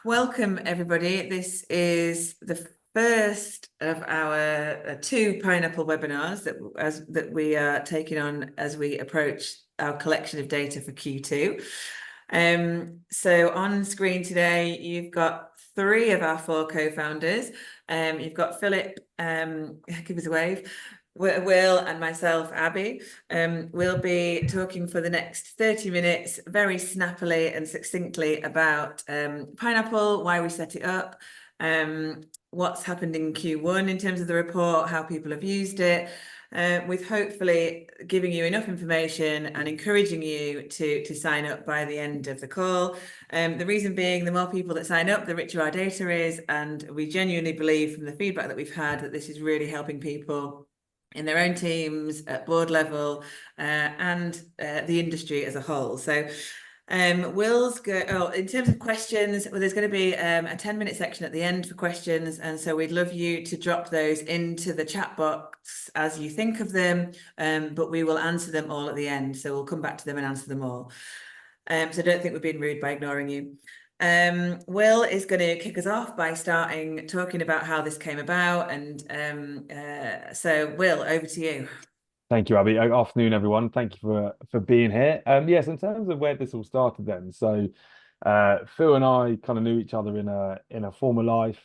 welcome everybody. This is the first of our two pineapple webinars that we are taking on as we approach our collection of data for Q2. So on screen today, you've got three of our four co-founders. You've got Philip, give us a wave, Will and myself, Abby. We'll be talking for the next 30 minutes very snappily and succinctly about Pineapple, why we set it up, what's happened in Q1 in terms of the report, how people have used it, with hopefully giving you enough information and encouraging you to sign up by the end of the call. The reason being, the more people that sign up, the richer our data is, and we genuinely believe from the feedback that we've had that this is really helping people in their own teams, at board level, and the industry as a whole. So Will's go. In terms of questions, well, there's going to be a 10-minute section at the end for questions, and so we'd love you to drop those into the chat box as you think of them, but we will answer them all at the end, so we'll come back to them and answer them all. So don't think we're being rude by ignoring you. Will is going to kick us off by talking about how this came about, and so Will, over to you. Thank you, Abby. Afternoon, everyone. Thank you for being here. Yes, in terms of where this all started then. So Phil and I kind of knew each other in a former life,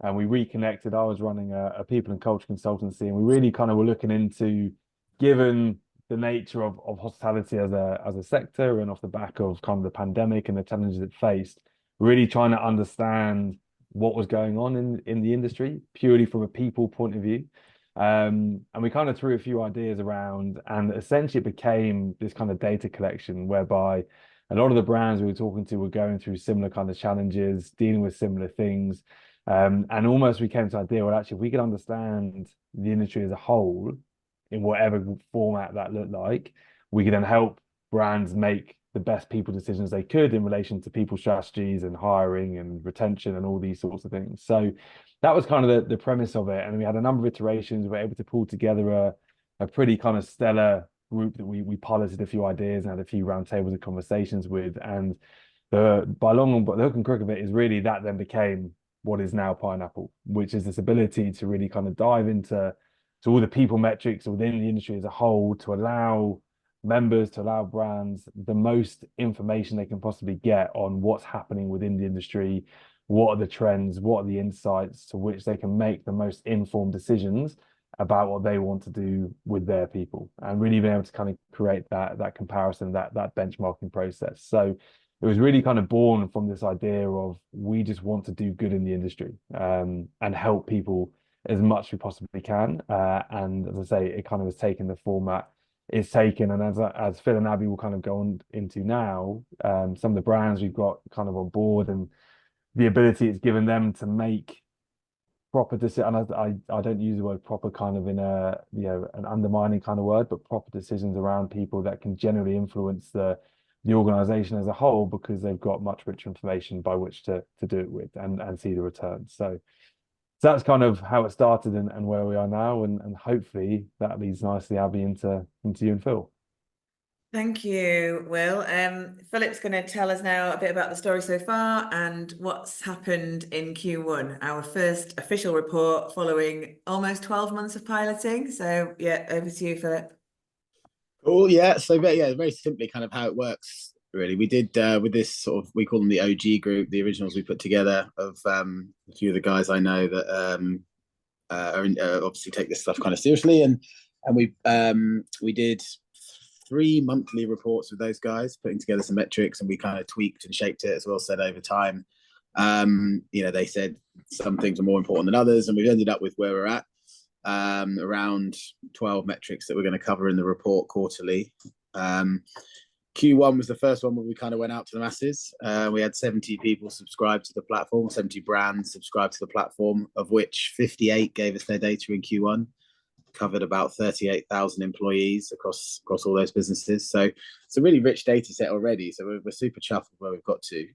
and we reconnected. I was running a people and culture consultancy, and we really kind of were looking into, given the nature of hospitality as a sector, and off the back of kind of the pandemic and the challenges it faced, really trying to understand what was going on in the industry purely from a people point of view. And we kind of threw a few ideas around, and essentially it became this kind of data collection whereby a lot of the brands we were talking to were going through similar kind of challenges, dealing with similar things. And almost we came to the idea, well, actually, if we could understand the industry as a whole in whatever format that looked like, we could then help brands make the best people decisions they could in relation to people strategies and hiring and retention and all these sorts of things. So that was kind of the premise of it. And we had a number of iterations. We were able to pull together a pretty kind of stellar group that we piloted a few ideas and had a few roundtables and conversations with. And the hook and crook of it is really that then became what is now Pineapple, which is this ability to really kind of dive into all the people metrics within the industry as a whole, to allow members, to allow brands the most information they can possibly get on what's happening within the industry, what are the trends, what are the insights, to which they can make the most informed decisions about what they want to do with their people, and really being able to kind of create that comparison, that benchmarking process. So it was really kind of born from this idea of, we just want to do good in the industry, and help people as much as we possibly can. And as I say, it kind of has taken the format it's taken. And as Phil and Abby will kind of go on into now, some of the brands we've got kind of on board, and the ability it's given them to make proper decisions. And I don't use the word proper kind of in an undermining kind of word, but proper decisions around people that can generally influence the organization as a whole, because they've got much richer information by which to do it with and see the returns. So that's kind of how it started and where we are now, and hopefully that leads nicely, Abby, into you and Phil. Thank you, Will. Philip's going to tell us now a bit about the story so far and what's happened in Q1, our first official report following almost 12 months of piloting. So yeah, over to you, Philip. Oh yeah, so very simply kind of how it works. Really, we did with this sort of, we call them the OG group, the originals we put together of a few of the guys I know that obviously take this stuff kind of seriously, and we did 3 monthly reports with those guys, putting together some metrics, and we kind of tweaked and shaped it, as Will said, over time. They said some things are more important than others, and we've ended up with where we're at, around 12 metrics that we're going to cover in the report quarterly. Q1 was the first one where we kind of went out to the masses. We had 70 people subscribe to the platform, 70 brands subscribe to the platform, of which 58 gave us their data in Q1. Covered about 38,000 employees across all those businesses. So it's a really rich data set already. So we're super chuffed with where we've got to.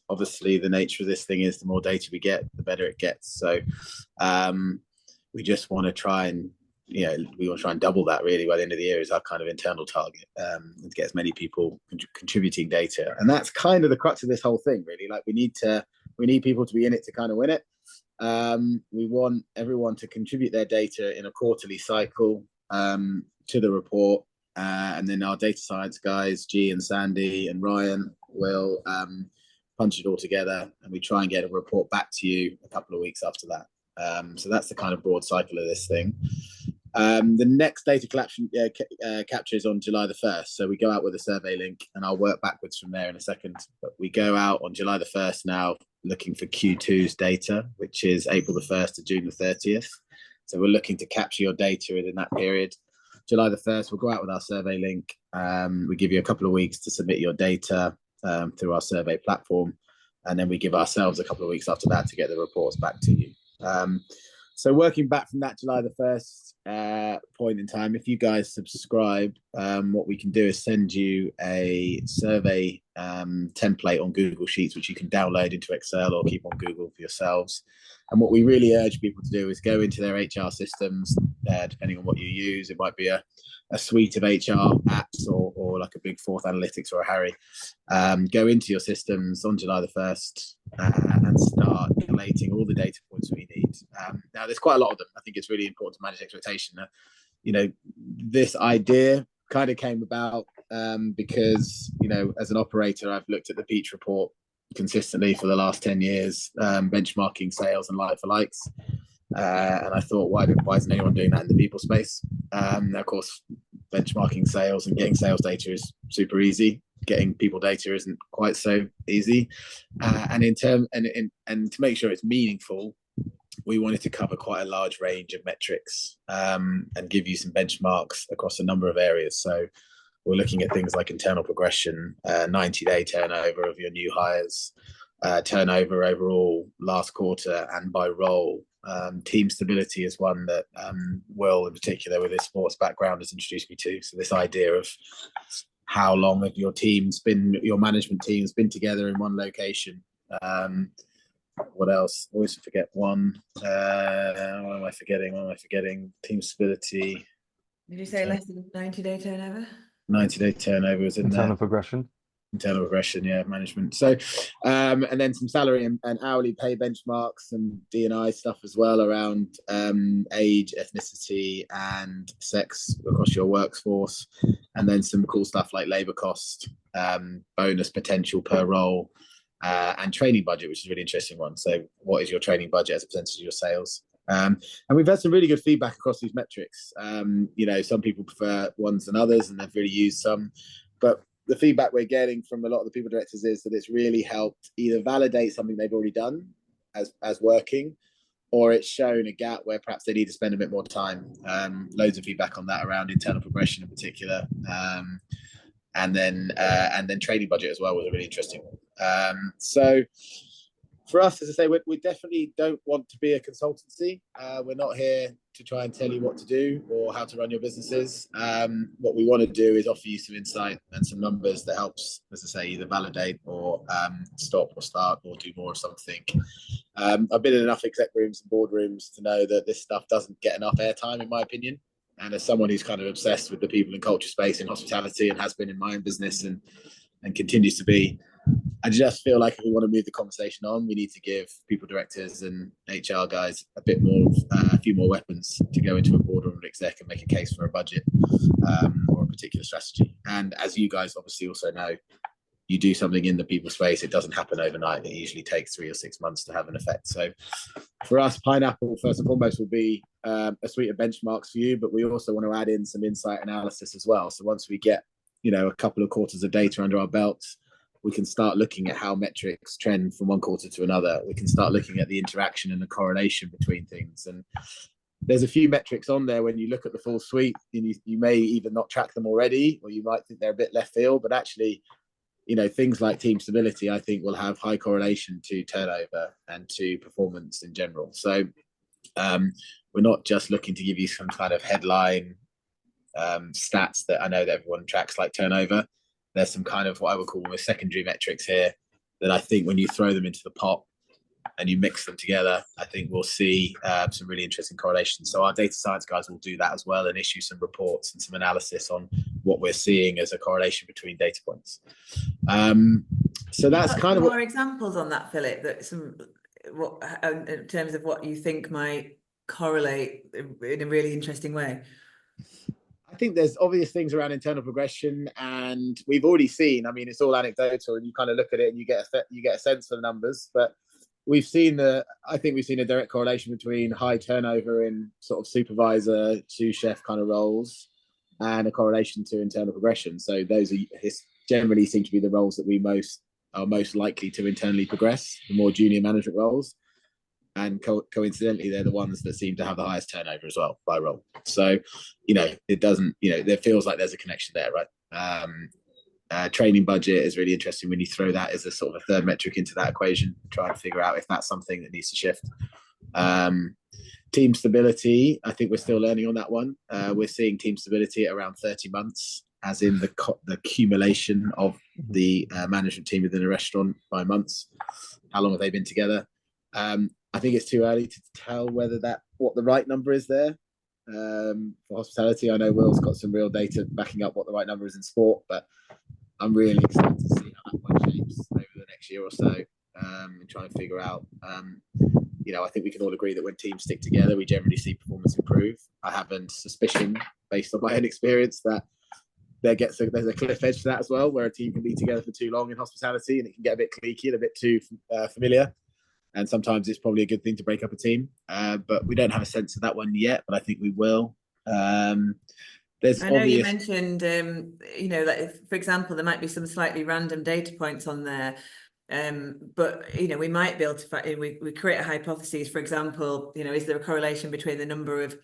Obviously, the nature of this thing is the more data we get, the better it gets. So we just want to try and we want to try and double that really by the end of the year is our kind of internal target, and to get as many people contributing data. And that's kind of the crux of this whole thing, really. Like we need people to be in it to kind of win it. We want everyone to contribute their data in a quarterly cycle to the report, and then our data science guys, G and Sandy and Ryan, will punch it all together, and we try and get a report back to you a couple of weeks after that. So that's the kind of broad cycle of this thing. The next data collection capture is on July the 1st. So we go out with a survey link, and I'll work backwards from there in a second. But we go out on July the 1st now, looking for Q2's data, which is April the 1st to June the 30th. So we're looking to capture your data within that period. July the 1st, we'll go out with our survey link. We give you a couple of weeks to submit your data through our survey platform. And then we give ourselves a couple of weeks after that to get the reports back to you. So working back from that July the 1st point in time, if you guys subscribe, what we can do is send you a survey template on Google Sheets, which you can download into Excel or keep on Google for yourselves. And what we really urge people to do is go into their HR systems, depending on what you use. It might be a suite of HR apps or like a Big Fourth Analytics or a Harry. Go into your systems on July the 1st and start collating all the data points we need. Now, there's quite a lot of them. I think it's really important to manage expectation. This idea kind of came about because, as an operator, I've looked at the Peach report consistently for the last 10 years, benchmarking sales and like-for-likes. And I thought, why isn't anyone doing that in the people space? Now, of course, benchmarking sales and getting sales data is super easy. Getting people data isn't quite so easy. And to make sure it's meaningful, we wanted to cover quite a large range of metrics and give you some benchmarks across a number of areas. So we're looking at things like internal progression, 90-day turnover of your new hires, turnover overall last quarter and by role. Team stability is one that Will, in particular, with his sports background, has introduced me to. So this idea of how long have your management team's been together in one location. What else? I always forget one. What am I forgetting? Team stability. Did you say less than 90-day turnover? 90-day turnover is in there. Internal progression. Internal progression, yeah, management. So, and then some salary and hourly pay benchmarks and D&I stuff as well around age, ethnicity, and sex across your workforce. And then some cool stuff like labour cost, bonus potential per role, and training budget, which is a really interesting one. So, what is your training budget as a percentage of your sales? And we've had some really good feedback across these metrics. Some people prefer ones than others, and they've really used some. But the feedback we're getting from a lot of the people directors is that it's really helped either validate something they've already done as working, or it's shown a gap where perhaps they need to spend a bit more time. Loads of feedback on that around internal progression in particular. And then training budget as well was a really interesting one. So for us, as I say, we definitely don't want to be a consultancy. We're not here to try and tell you what to do or how to run your businesses. What we want to do is offer you some insight and some numbers that helps, as I say, either validate or stop or start or do more of something. I've been in enough exec rooms and boardrooms to know that this stuff doesn't get enough airtime, in my opinion. And as someone who's kind of obsessed with the people and culture space in hospitality and has been in my own business and continues to be, I just feel like if we want to move the conversation on, we need to give people directors and HR guys a few more weapons to go into a boardroom or exec and make a case for a budget or a particular strategy. And as you guys obviously also know, you do something in the people space, it doesn't happen overnight. It usually takes 3 or 6 months to have an effect. So for us, Pineapple, first and foremost, will be a suite of benchmarks for you, but we also want to add in some insight analysis as well. So once we get, a couple of quarters of data under our belts, we can start looking at how metrics trend from one quarter to another. We can start looking at the interaction and the correlation between things. And there's a few metrics on there when you look at the full suite, and you may even not track them already, or you might think they're a bit left field, but actually, things like team stability, I think, will have high correlation to turnover and to performance in general. So we're not just looking to give you some kind of headline stats that I know that everyone tracks, like turnover. There's some kind of what I would call almost secondary metrics here that I think when you throw them into the pot, and you mix them together, I think we'll see some really interesting correlations. So our data science guys will do that as well and issue some reports and some analysis on what we're seeing as a correlation between data points. So that's kind of more examples on that, Philip, that in terms of what you think might correlate in a really interesting way. I think there's obvious things around internal progression, and we've already seen, I mean, it's all anecdotal, and you kind of look at it and you get a sense for the numbers, but I think we've seen a direct correlation between high turnover in sort of supervisor, sous chef kind of roles, and a correlation to internal progression. So those generally seem to be the roles that we are most likely to internally progress, the more junior management roles. And coincidentally, they're the ones that seem to have the highest turnover as well by role. So, there feels like there's a connection there, right? Training budget is really interesting when you throw that as a sort of a third metric into that equation, try and figure out if that's something that needs to shift. Team stability, I think we're still learning on that one. We're seeing team stability at around 30 months, as in the accumulation of the management team within a restaurant by months. How long have they been together? I think it's too early to tell what the right number is there for hospitality. I know Will's got some real data backing up what the right number is in sport, but I'm really excited to see how that one shapes over the next year or so, and try and figure out. I think we can all agree that when teams stick together, we generally see performance improve. I have a suspicion, based on my own experience, that there's a cliff edge to that as well, where a team can be together for too long in hospitality and it can get a bit cliquey and a bit too familiar. And sometimes it's probably a good thing to break up a team, but we don't have a sense of that one yet. But I think we will. I know you mentioned, for example, there might be some slightly random data points on there, but we might be able to we create a hypothesis. For example, is there a correlation between the number of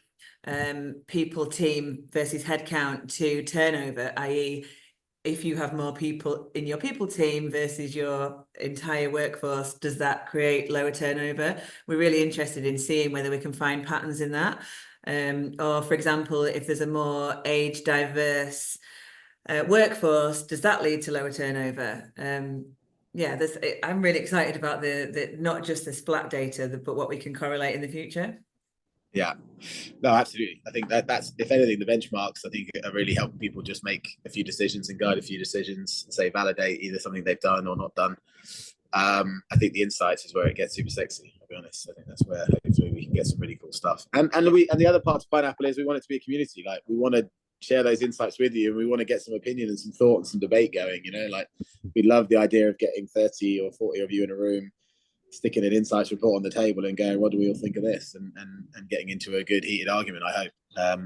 people team versus headcount to turnover, i.e., if you have more people in your people team versus your entire workforce, does that create lower turnover? We're really interested in seeing whether we can find patterns in that. Or, for example, if there's a more age diverse workforce, does that lead to lower turnover? I'm really excited about the not just the splat data, but what we can correlate in the future. Yeah, no, absolutely. I think that's, if anything, the benchmarks, I think, are really helping people just make a few decisions and guide a few decisions, say validate either something they've done or not done. I think the insights is where it gets super sexy, I'll be honest. I think that's where hopefully we can get some really cool stuff. And the other part of Pineapple is we want it to be a community. Like, we want to share those insights with you, and we want to get some opinion and some thought and some debate going. Like, we love the idea of getting 30 or 40 of you in a room, sticking an insights report on the table and going, what do we all think of this? And getting into a good heated argument, I hope,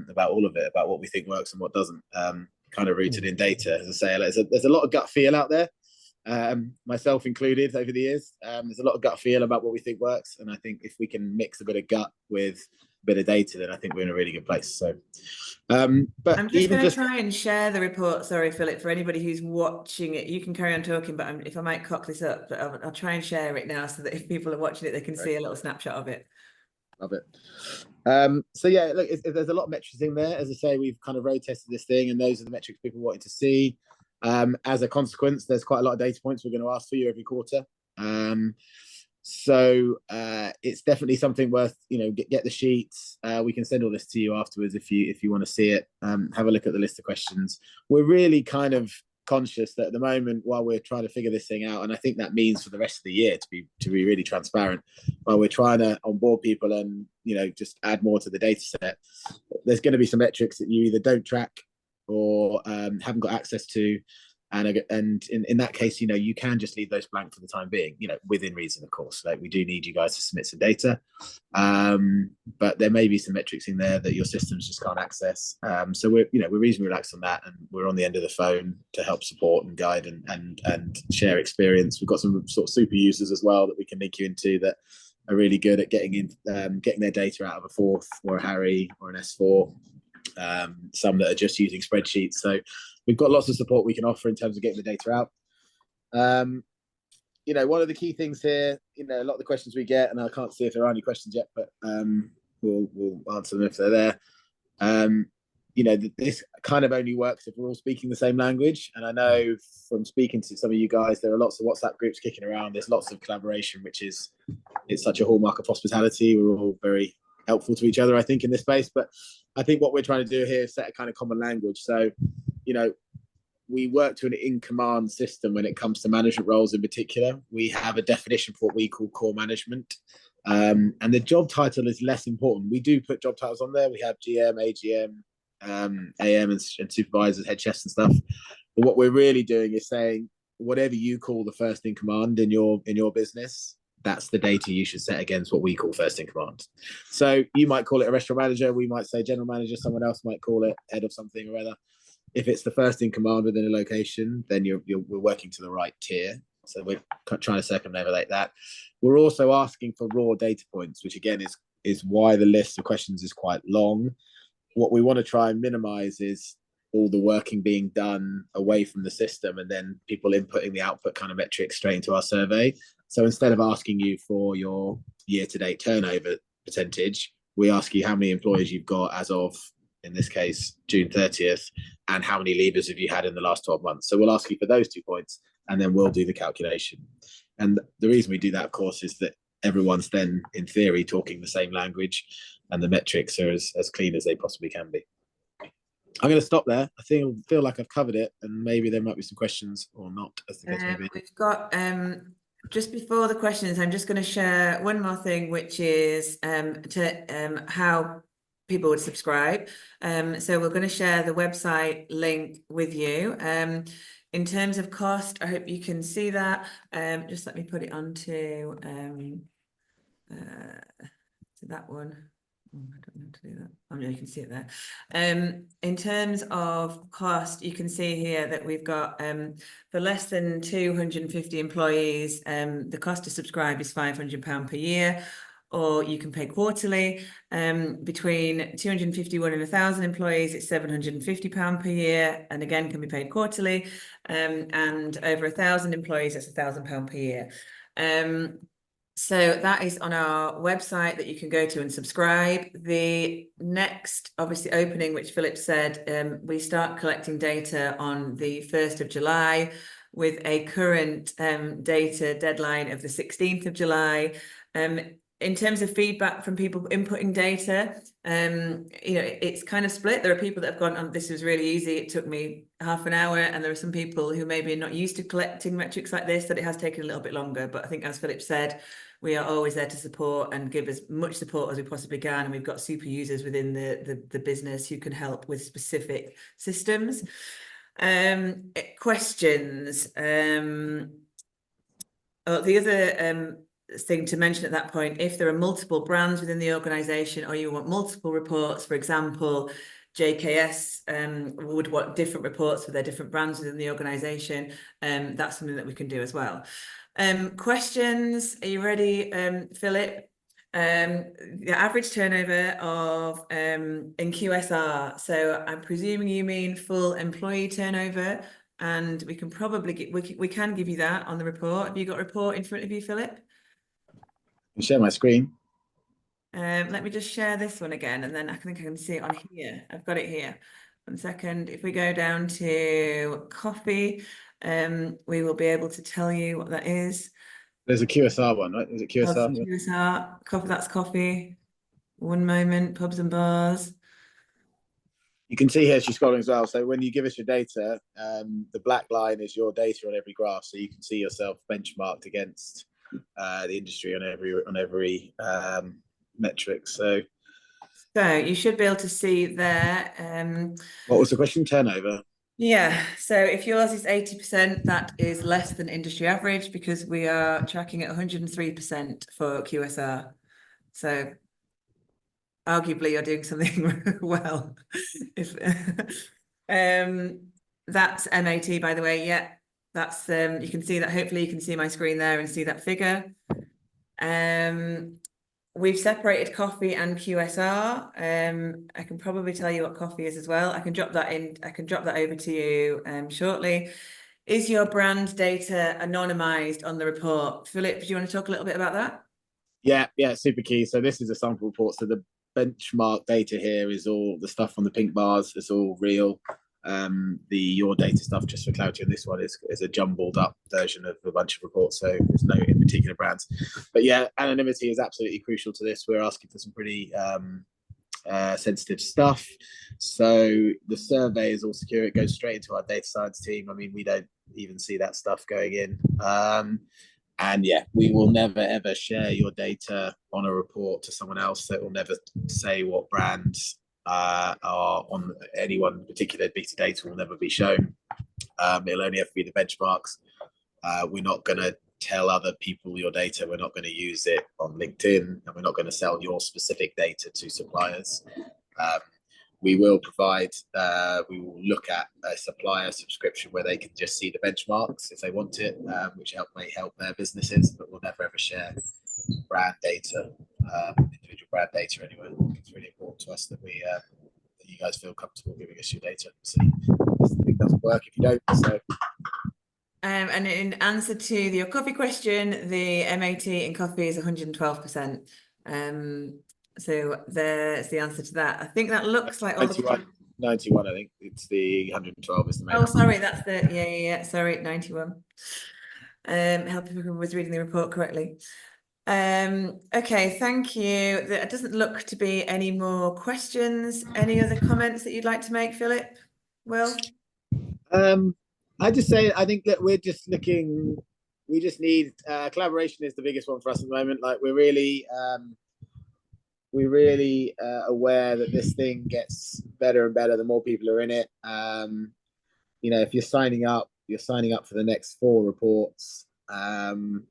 about all of it, about what we think works and what doesn't, kind of rooted in data. As I say, there's a lot of gut feel out there, myself included, over the years. There's a lot of gut feel about what we think works. And I think if we can mix a bit of gut with a bit of data, then I think we're in a really good place. So, but I'm just going to try and share the report. Sorry, Philip, for anybody who's watching it, you can carry on talking, but if I might cock this up, but I'll try and share it now so that if people are watching it, they can see a little snapshot of it. Love it. So yeah, look, there's a lot of metrics in there. As I say, we've kind of road tested this thing, and those are the metrics people wanted to see. As a consequence, there's quite a lot of data points we're going to ask for you every quarter. So it's definitely something worth, get the sheets. We can send all this to you afterwards if you want to see it. Have a look at the list of questions. We're really kind of conscious that at the moment, while we're trying to figure this thing out, and I think that means for the rest of the year, to be really transparent, while we're trying to onboard people and just add more to the data set, there's going to be some metrics that you either don't track or haven't got access to. And in that case, you can just leave those blank for the time being, within reason, of course. Like, we do need you guys to submit some data, but there may be some metrics in there that your systems just can't access. So we're reasonably relaxed on that, and we're on the end of the phone to help support and guide and share experience. We've got some sort of super users as well that we can link you into that are really good at getting their data out of a Forth or a Harry or an S4. Some that are just using spreadsheets. So we've got lots of support we can offer in terms of getting the data out. One of the key things here, a lot of the questions we get, and I can't see if there are any questions yet, but we'll answer them if they're there. This kind of only works if we're all speaking the same language. And I know from speaking to some of you guys, there are lots of WhatsApp groups kicking around. There's lots of collaboration, which is it's such a hallmark of hospitality. We're all very helpful to each other, I think, in this space. But I think what we're trying to do here is set a kind of common language. So, you know, we work to an in-command system when it comes to management roles in particular. We have a definition for what we call core management. And the job title is less important. We do put job titles on there. We have GM, AGM, AM and supervisors, head chefs and stuff. But what we're really doing is saying, whatever you call the first in command in your business, that's the data you should set against what we call first in command. So you might call it a restaurant manager. We might say general manager. Someone else might call it head of something or other. If it's the first in command within a location, then we're working to the right tier. So we're trying to circumnavigate that. We're also asking for raw data points, which again is why the list of questions is quite long. What we want to try and minimize is all the working being done away from the system and then people inputting the output kind of metrics straight into our survey. So instead of asking you for your year-to-date turnover percentage, we ask you how many employees you've got as of, in this case, June 30th, and how many leavers have you had in the last 12 months. So we'll ask you for those 2 points, and then we'll do the calculation. And the reason we do that, of course, is that everyone's then, in theory, talking the same language, and the metrics are as clean as they possibly can be. I'm going to stop there. I feel like I've covered it, and maybe there might be some questions or not, as the case may be. We've got, just before the questions, I'm just going to share one more thing, which is how people would subscribe. So we're going to share the website link with you. In terms of cost, I hope you can see that. Just let me put it onto that one. Oh, I don't know how to do that. Oh, no, you can see it there. In terms of cost, you can see here that we've got for less than 250 employees, the cost to subscribe is £500 per year, or you can pay quarterly. Between 251 and 1,000 employees, it's £750 per year, and again can be paid quarterly. And over 1,000 employees, that's £1,000 per year. So that is on our website that you can go to and subscribe. The next, obviously, opening, which Philip said, we start collecting data on the 1st of July with a current data deadline of the 16th of July. In terms of feedback from people inputting data, it's kind of split. There are people that have gone, this was really easy, it took me half an hour. And there are some people who maybe are not used to collecting metrics like this, that it has taken a little bit longer. But I think, as Philip said, we are always there to support and give as much support as we possibly can. And we've got super users within the business who can help with specific systems. Questions. The other thing to mention at that point, if there are multiple brands within the organization, or you want multiple reports, for example, JKS would want different reports for their different brands within the organization, that's something that we can do as well. Questions, are you ready, Philip? The average turnover of in QSR, so I'm presuming you mean full employee turnover, and we can probably get, we can give you that on the report. Have you got a report in front of you, Philip? Share my screen. Let me just share this one again, and then I think I can see it on here. I've got it here. 1 second. If we go down to coffee, we will be able to tell you what that is. There's a QSR one, right? Is it QSR? QSR, coffee, that's coffee. One moment, pubs and bars. You can see here she's scrolling as well. So when you give us your data, the black line is your data on every graph, so you can see yourself benchmarked against the industry on every metric. So you should be able to see there. What was the question? Turnover. Yeah, so if yours is 80%, that is less than industry average, because we are tracking at 103% for QSR. So arguably you're doing something well. If that's MAT, by the way. Yeah, that's you can see that. Hopefully you can see my screen there and see that figure. We've separated coffee and QSR. I can probably tell you what coffee is as well. I can drop that in. I can drop that over to you shortly. Is your brand data anonymized on the report? Philip, do you want to talk a little bit about that? Yeah, super key. So this is a sample report. So the benchmark data here is all the stuff on the pink bars. It's all real. The your data stuff, just for clarity on this one, is a jumbled up version of a bunch of reports, so there's no in particular brands. But yeah, anonymity is absolutely crucial to this. We're asking for some pretty sensitive stuff, so the survey is all secure. It goes straight into our data science team. I mean, we don't even see that stuff going in. And yeah, we will never ever share your data on a report to someone else. So it will never say what brands are on any one particular bit of data will never be shown. It'll only have to be the benchmarks. We're not going to tell other people your data. We're not going to use it on LinkedIn, and we're not going to sell your specific data to suppliers. We will provide, we will look at a supplier subscription where they can just see the benchmarks if they want it, which may help their businesses, but we'll never ever share brand data, individual brand data anywhere. It's really important to us that that you guys feel comfortable giving us your data. So it doesn't work if you don't. So. And in answer to your coffee question, the MAT in coffee is 112%. So there's the answer to that. I think that looks like all 91, I think it's the 112 is the main. Oh, sorry, that's the yeah. Sorry, 91. Help if I was reading the report correctly. Okay, thank you. There doesn't look to be any more questions. Any other comments that you'd like to make, Philip? Will? I just say I think that we're just looking. We just need collaboration is the biggest one for us at the moment. Like we're really aware that this thing gets better and better the more people are in it. You know, if you're signing up for the next 4 reports, and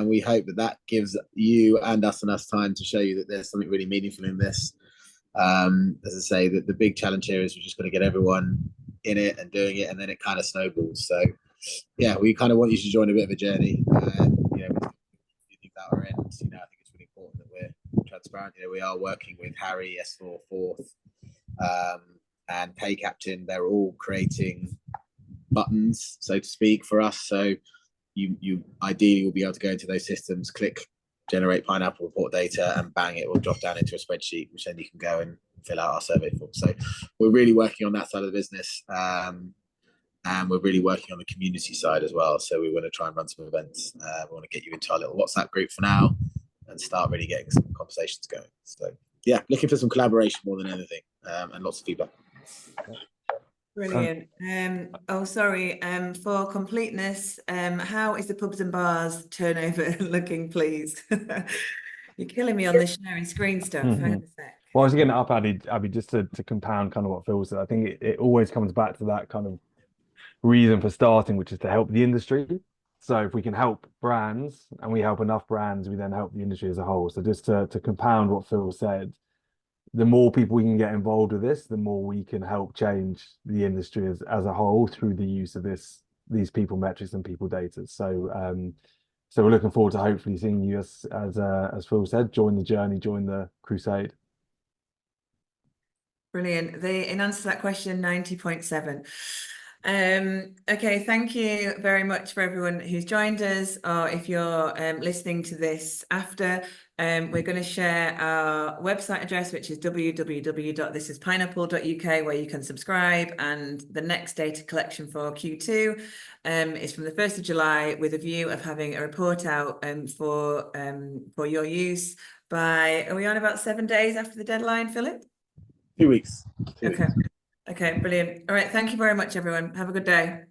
we hope that gives you and us enough time to show you that there's something really meaningful in this. As I say, that the big challenge here is we're just going to get everyone in it and doing it, and then it kind of snowballs. So yeah, we kind of want you to join a bit of a journey. You know, you think that our end, you know, I think it's really important that we're transparent. You know, we are working with Harry, S4 Fourth, and Pay Captain. They're all creating buttons, so to speak, for us. So you ideally will be able to go into those systems, click generate pineapple report data, and bang, it will drop down into a spreadsheet, which then you can go and fill out our survey form. So we're really working on that side of the business, and we're really working on the community side as well. So we want to try and run some events. We want to get you into our little WhatsApp group for now and start really getting some conversations going. So yeah, looking for some collaboration more than anything, and lots of feedback. Brilliant. Oh, sorry. For completeness, how is the pubs and bars turnover looking, please? You're killing me on the sharing screen stuff. Hang on a sec. Well, I was getting up, Abby, just to compound kind of what Phil said. I think it always comes back to that kind of reason for starting, which is to help the industry. So if we can help brands and we help enough brands, we then help the industry as a whole. So just to compound what Phil said, the more people we can get involved with this, the more we can help change the industry as a whole through the use of these people metrics and people data. So so we're looking forward to hopefully seeing you as Phil said, join the journey, join the crusade. Brilliant. In answer to that question, 90.7. Okay, thank you very much for everyone who's joined us, or if you're listening to this after, we're going to share our website address, which is www.thisispineapple.uk, where you can subscribe, and the next data collection for Q2 is from the 1st of July, with a view of having a report out for your use by, are we on about 7 days after the deadline, Philip? 2 weeks. Okay. Okay, brilliant. All right. Thank you very much, everyone. Have a good day.